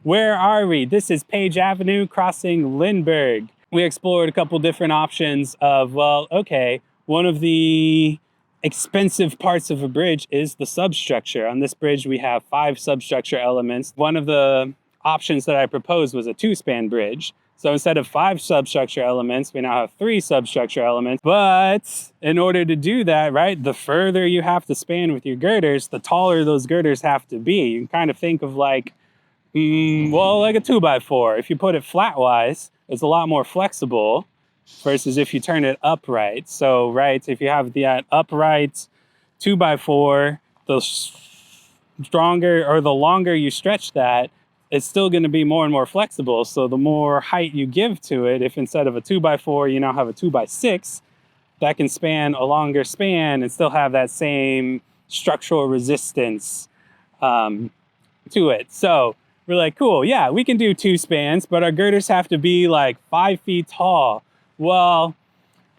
Where are we? This is Page Avenue crossing Lindbergh. We explored a couple different options of, well, okay, one of the expensive parts of a bridge is the substructure. On this bridge, we have 5 substructure elements. One of the options that I proposed was a 2-span bridge. So instead of 5 substructure elements, we now have 3 substructure elements. But in order to do that, right, the further you have to span with your girders, the taller those girders have to be. You can kind of think of like, well, like a 2x4. If you put it flatwise, it's a lot more flexible versus if you turn it upright. So, right, if you have the upright 2x4, the stronger or the longer you stretch that, it's still going to be more and more flexible. So the more height you give to it, if instead of a 2x4, you now have a 2x6, that can span a longer span and still have that same structural resistance to it. So we're like, cool, yeah, we can do 2 spans, but our girders have to be like 5 feet tall. Well,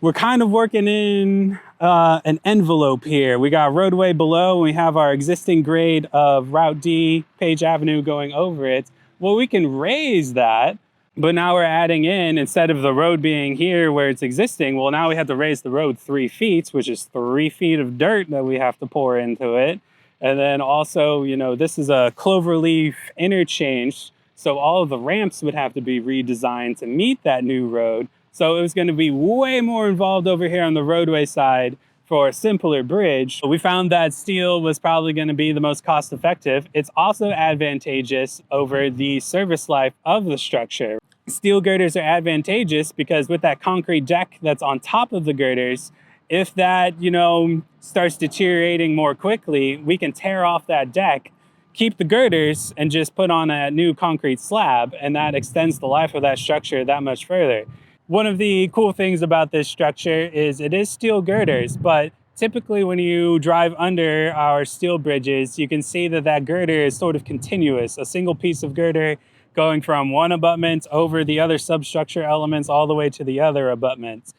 we're kind of working in an envelope here. We got roadway below, and we have our existing grade of Route D, Page Avenue going over it. Well, we can raise that, but now we're adding in, instead of the road being here where it's existing, well, now we have to raise the road 3 feet, which is 3 feet of dirt that we have to pour into it. And then also, you know, this is a cloverleaf interchange, so all of the ramps would have to be redesigned to meet that new road. So it was going to be way more involved over here on the roadway side for a simpler bridge. We found that steel was probably going to be the most cost effective. It's also advantageous over the service life of the structure. Steel girders are advantageous because with that concrete deck that's on top of the girders, if that, you know, starts deteriorating more quickly, we can tear off that deck, keep the girders, and just put on a new concrete slab, and that extends the life of that structure that much further. One of the cool things about this structure is it is steel girders, but typically when you drive under our steel bridges, you can see that that girder is sort of continuous, a single piece of girder going from one abutment over the other substructure elements all the way to the other abutments.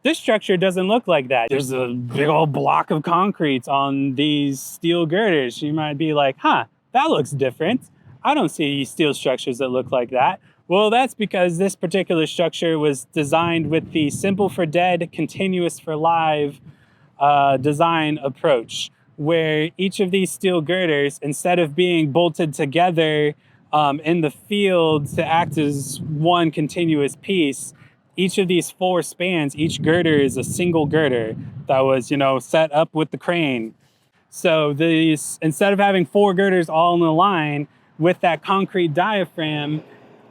This structure doesn't look like that. There's a big old block of concrete on these steel girders. You might be like, huh, that looks different. I don't see steel structures that look like that. Well, that's because this particular structure was designed with the simple for dead, continuous for live design approach, where each of these steel girders, instead of being bolted together in the field to act as one continuous piece, each of these 4 spans, each girder is a single girder that was, you know, set up with the crane. So these, instead of having 4 girders all in a line with that concrete diaphragm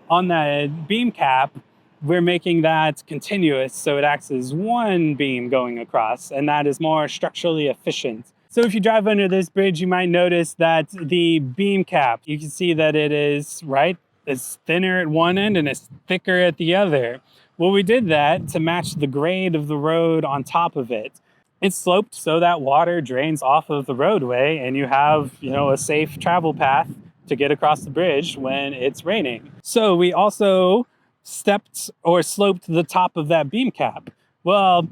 on that beam cap, we're making that continuous, so it acts as one beam going across, and that is more structurally efficient. So if you drive under this bridge, you might notice that the beam cap, you can see that it is, right, it's thinner at one end and it's thicker at the other. Well, we did that to match the grade of the road on top of it. It's sloped so that water drains off of the roadway and you have, you know, a safe travel path to get across the bridge when it's raining. So we also stepped or sloped the top of that beam cap. Well,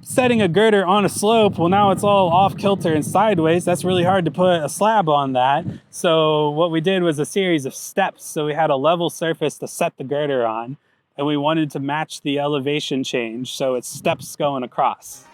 setting a girder on a slope, well, now it's all off kilter and sideways. That's really hard to put a slab on that. So what we did was a series of steps. So we had a level surface to set the girder on, and we wanted to match the elevation change. So it's steps going across.